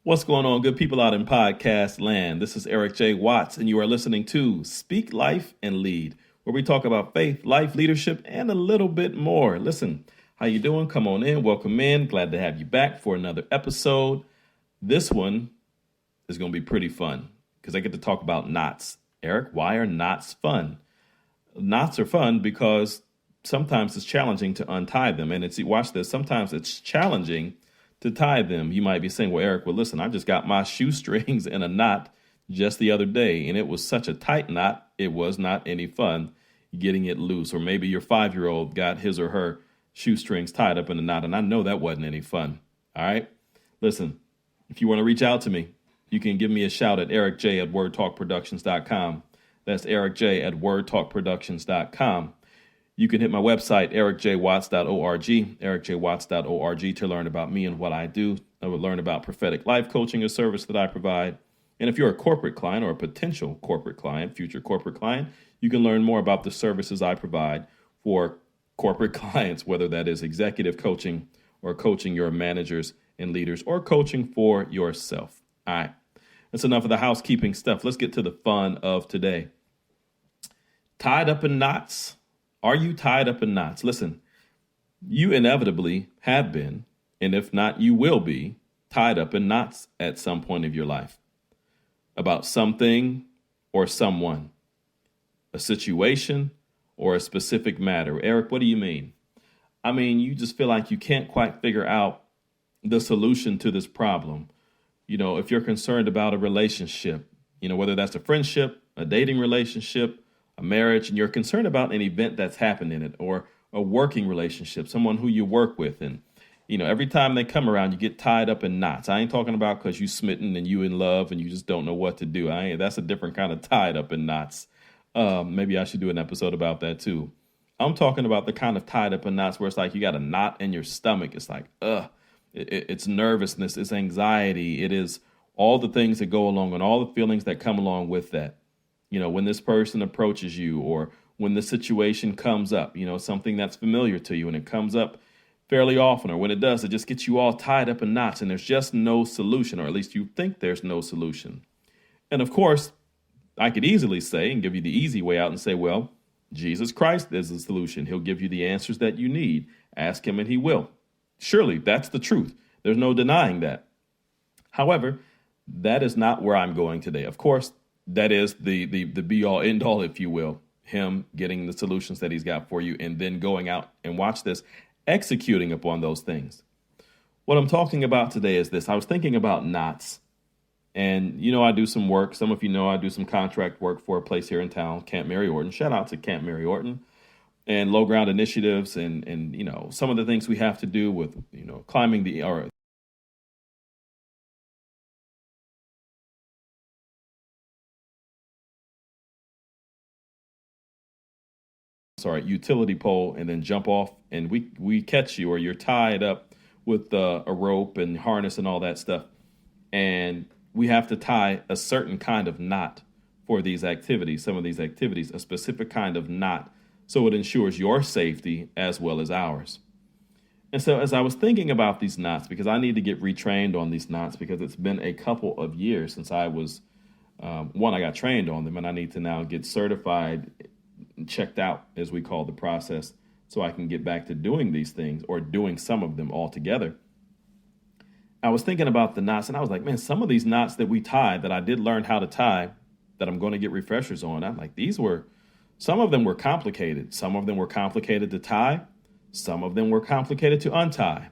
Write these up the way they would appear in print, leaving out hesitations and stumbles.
What's going on, good people out in podcast land? This is Eric J. Watts, and you are listening to Speak Life and Lead, where we talk about faith, life, leadership, and a little bit more. Listen, how you doing? Come on in, welcome in. Glad to have you back for another episode. This one is going to be pretty fun because I get to talk about knots. Eric, why are knots fun? Knots are fun because sometimes it's challenging to untie them, and watch this. Sometimes it's challenging to tie them. You might be saying, well, Eric, listen, I just got my shoestrings in a knot just the other day, and it was such a tight knot, it was not any fun getting it loose. Or maybe your 5-year-old got his or her shoestrings tied up in a knot, and I know that wasn't any fun. All right? Listen, if you want to reach out to me, you can give me a shout at ericj@wordtalkproductions.com. That's ericj@wordtalkproductions.com. You can hit my website, ericjwatts.org, ericjwatts.org, to learn about me and what I do. I would learn about prophetic life coaching, a service that I provide. And if you're a corporate client or a potential corporate client, future corporate client, you can learn more about the services I provide for corporate clients, whether that is executive coaching or coaching your managers and leaders or coaching for yourself. All right, that's enough of the housekeeping stuff. Let's get to the fun of today. Tied up in knots. Are you tied up in knots? Listen, you inevitably have been, and if not, you will be tied up in knots at some point of your life about something or someone, a situation or a specific matter. Eric, what do you mean? I mean, you just feel like you can't quite figure out the solution to this problem. You know, if you're concerned about a relationship, whether that's a friendship, a dating relationship, a marriage, and you're concerned about an event that's happened in it, or a working relationship, someone who you work with. And, every time they come around, you get tied up in knots. I ain't talking about because you smitten and you in love and you just don't know what to do. That's a different kind of tied up in knots. Maybe I should do an episode about that too. I'm talking about the kind of tied up in knots where it's like you got a knot in your stomach. It's like, it's nervousness, it's anxiety. It is all the things that go along and all the feelings that come along with that. When this person approaches you or when the situation comes up, something that's familiar to you and it comes up fairly often, or when it does, it just gets you all tied up in knots and there's just no solution, or at least you think there's no solution. And of course, I could easily say and give you the easy way out and say, well, Jesus Christ is the solution. He'll give you the answers that you need. Ask him and he will. Surely that's the truth. There's no denying that. However, that is not where I'm going today. Of course, that is the be all end all, if you will, him getting the solutions that he's got for you and then going out and watch this, executing upon those things. What I'm talking about today is this. I was thinking about knots and, I do some work. Some of you know I do some contract work for a place here in town, Camp Mary Orton. Shout out to Camp Mary Orton and low ground initiatives and some of the things we have to do with, climbing utility pole and then jump off and we catch you, or you're tied up with a rope and harness and all that stuff. And we have to tie a certain kind of knot for these activities, some of these activities, a specific kind of knot, so it ensures your safety as well as ours. And so as I was thinking about these knots, because I need to get retrained on these knots because it's been a couple of years since I was, I got trained on them, and I need to now get certified, checked out, as we call the process, so I can get back to doing these things or doing some of them altogether. I was thinking about the knots and I was like, man, some of these knots that we tie that I did learn how to tie that I'm going to get refreshers on. I'm like, some of them were complicated. Some of them were complicated to tie. Some of them were complicated to untie.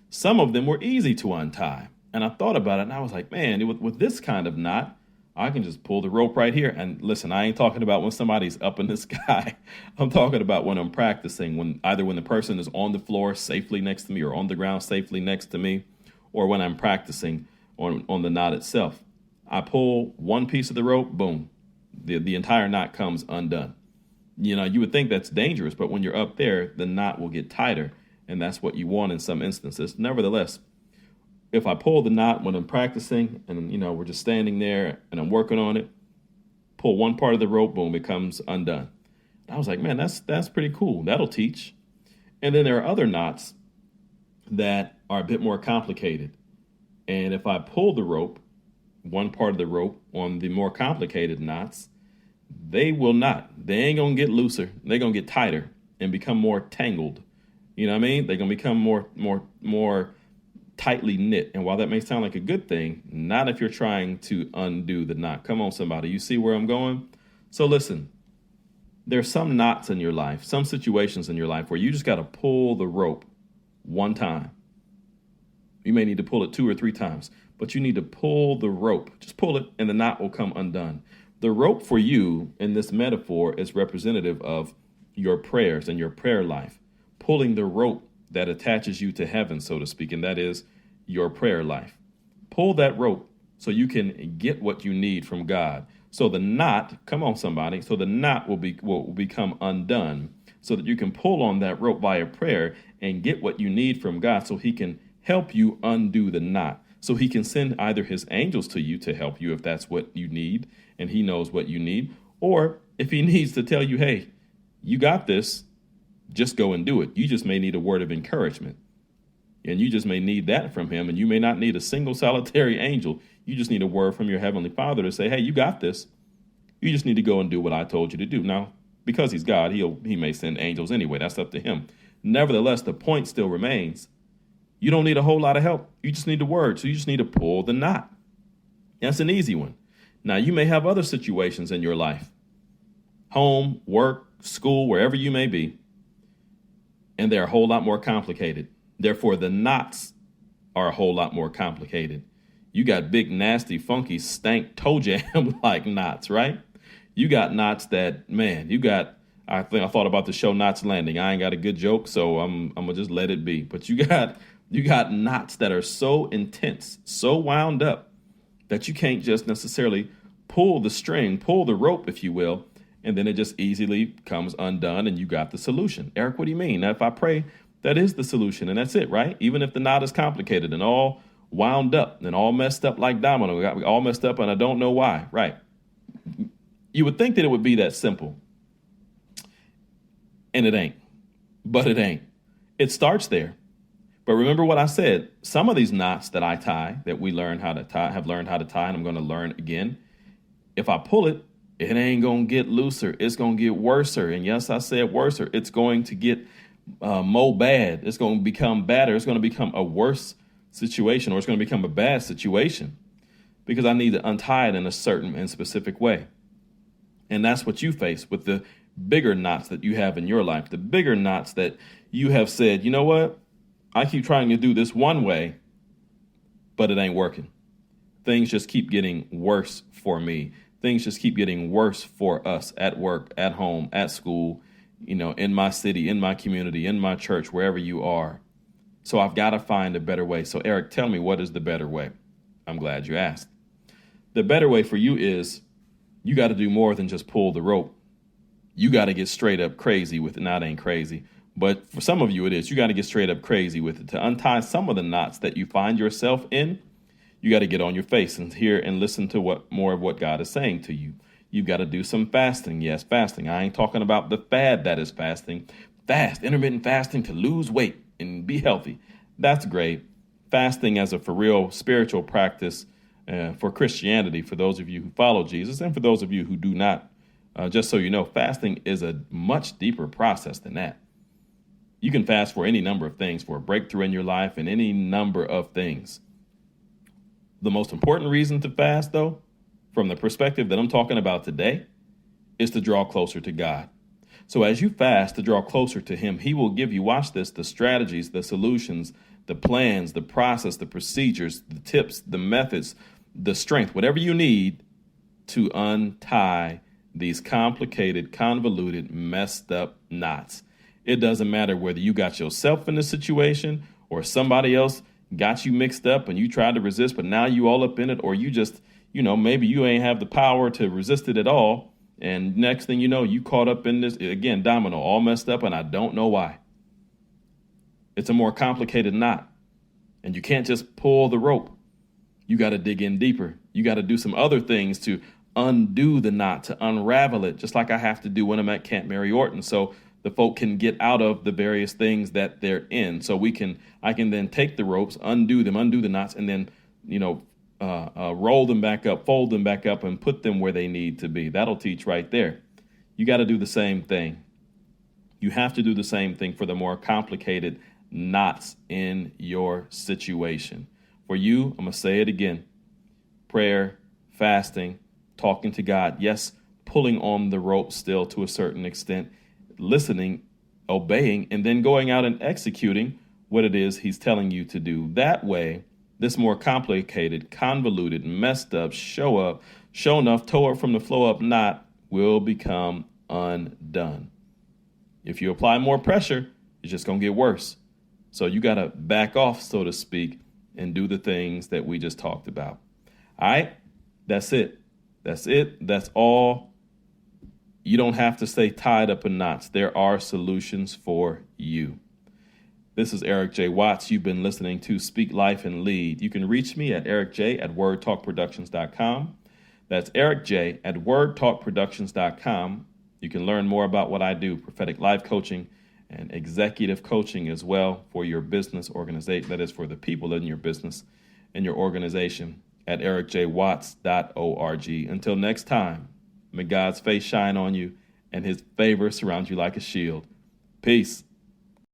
Some of them were easy to untie. And I thought about it and I was like, man, with this kind of knot, I can just pull the rope right here. And listen, I ain't talking about when somebody's up in the sky. I'm talking about when I'm practicing, when the person is on the floor safely next to me or on the ground safely next to me, or when I'm practicing on the knot itself. I pull one piece of the rope, boom, the entire knot comes undone. You would think that's dangerous, but when you're up there, the knot will get tighter, and that's what you want in some instances. Nevertheless, if I pull the knot when I'm practicing and, we're just standing there and I'm working on it, pull one part of the rope, boom, it comes undone. I was like, man, that's pretty cool. That'll teach. And then there are other knots that are a bit more complicated. And if I pull the rope, one part of the rope on the more complicated knots, they will not. They ain't going to get looser. They're going to get tighter and become more tangled. You know what I mean? They're going to become more tightly knit. And while that may sound like a good thing, not if you're trying to undo the knot. Come on, somebody. You see where I'm going? So listen, there's some knots in your life, some situations in your life where you just got to pull the rope one time. You may need to pull it 2 or 3 times, but you need to pull the rope. Just pull it and the knot will come undone. The rope for you in this metaphor is representative of your prayers and your prayer life, pulling the rope that attaches you to heaven, so to speak, and that is your prayer life. Pull that rope so you can get what you need from God. So the knot, come on somebody, so the knot will become undone so that you can pull on that rope via prayer and get what you need from God so he can help you undo the knot. So he can send either his angels to you to help you if that's what you need and he knows what you need, or if he needs to tell you, hey, you got this, just go and do it. You just may need a word of encouragement. And you just may need that from him. And you may not need a single solitary angel. You just need a word from your heavenly Father to say, hey, you got this. You just need to go and do what I told you to do. Now, because he's God, he may send angels anyway. That's up to him. Nevertheless, the point still remains. You don't need a whole lot of help. You just need the word. So you just need to pull the knot. That's an easy one. Now, you may have other situations in your life, home, work, school, wherever you may be, and they're a whole lot more complicated. Therefore, the knots are a whole lot more complicated. You got big, nasty, funky, stank toe jam like knots, right? You got knots that, man, I thought about the show Knots Landing. I ain't got a good joke, so I'm going to just let it be. But you got knots that are so intense, so wound up, that you can't just necessarily pull the rope, if you will, and then it just easily comes undone and you got the solution. Eric, what do you mean? Now, if I pray, that is the solution and that's it, right? Even if the knot is complicated and all wound up and all messed up like domino, we got all messed up and I don't know why, right? You would think that it would be that simple. And it ain't. But it ain't. It starts there. But remember what I said, some of these knots that I tie, that we have learned how to tie, and I'm going to learn again, if I pull it, it ain't going to get looser. It's going to get worser. And yes, I said worser. It's going to get more bad. It's going to become badder. It's going to become a worse situation, or it's going to become a bad situation because I need to untie it in a certain and specific way. And that's what you face with the bigger knots that you have in your life, the bigger knots that you have said, you know what? I keep trying to do this one way, but it ain't working. Things just keep getting worse for me. Things just keep getting worse for us at work, at home, at school, in my city, in my community, in my church, wherever you are. So I've got to find a better way. So Eric, tell me, what is the better way? I'm glad you asked. The better way for you is you got to do more than just pull the rope. You got to get straight up crazy with it. Now, it ain't crazy, but for some of you it is. You got to get straight up crazy with it. To untie some of the knots that you find yourself in, you got to get on your face and hear and listen to more of what God is saying to you. You've got to do some fasting. Yes, fasting. I ain't talking about the fad that is fasting. Fast, intermittent fasting to lose weight and be healthy. That's great. Fasting as a for real spiritual practice for Christianity, for those of you who follow Jesus and for those of you who do not. Just so you know, fasting is a much deeper process than that. You can fast for any number of things, for a breakthrough in your life and any number of things. The most important reason to fast, though, from the perspective that I'm talking about today, is to draw closer to God. So as you fast to draw closer to him, he will give you, watch this, the strategies, the solutions, the plans, the process, the procedures, the tips, the methods, the strength, whatever you need to untie these complicated, convoluted, messed up knots. It doesn't matter whether you got yourself in the situation or somebody else got you mixed up and you tried to resist, but now you all up in it, or you just, maybe you ain't have the power to resist it at all. And next thing you know, you caught up in this, again, domino, all messed up, and I don't know why. It's a more complicated knot, and you can't just pull the rope. You got to dig in deeper. You got to do some other things to undo the knot, to unravel it, just like I have to do when I'm at Camp Mary Orton, so the folk can get out of the various things that they're in. So I can then take the ropes, undo them, undo the knots, and then roll them back up, fold them back up, and put them where they need to be. That'll teach right there. You got to do the same thing. You have to do the same thing for the more complicated knots in your situation. For you, I'm going to say it again. Prayer, fasting, talking to God. Yes, pulling on the rope still to a certain extent, listening, obeying, and then going out and executing what it is he's telling you to do. That way, this more complicated, convoluted, messed up, show enough, toe up from the flow up knot will become undone. If you apply more pressure, it's just going to get worse. So you got to back off, so to speak, and do the things that we just talked about. All right, that's it. That's all. You don't have to stay tied up in knots. There are solutions for you. This is Eric J. Watts. You've been listening to Speak Life and Lead. You can reach me at ericj@wordtalkproductions.com. That's ericj@wordtalkproductions.com. You can learn more about what I do, prophetic life coaching and executive coaching as well for your business organization. That is for the people in your business and your organization at ericjwatts.org. Until next time, may God's face shine on you and his favor surround you like a shield. Peace.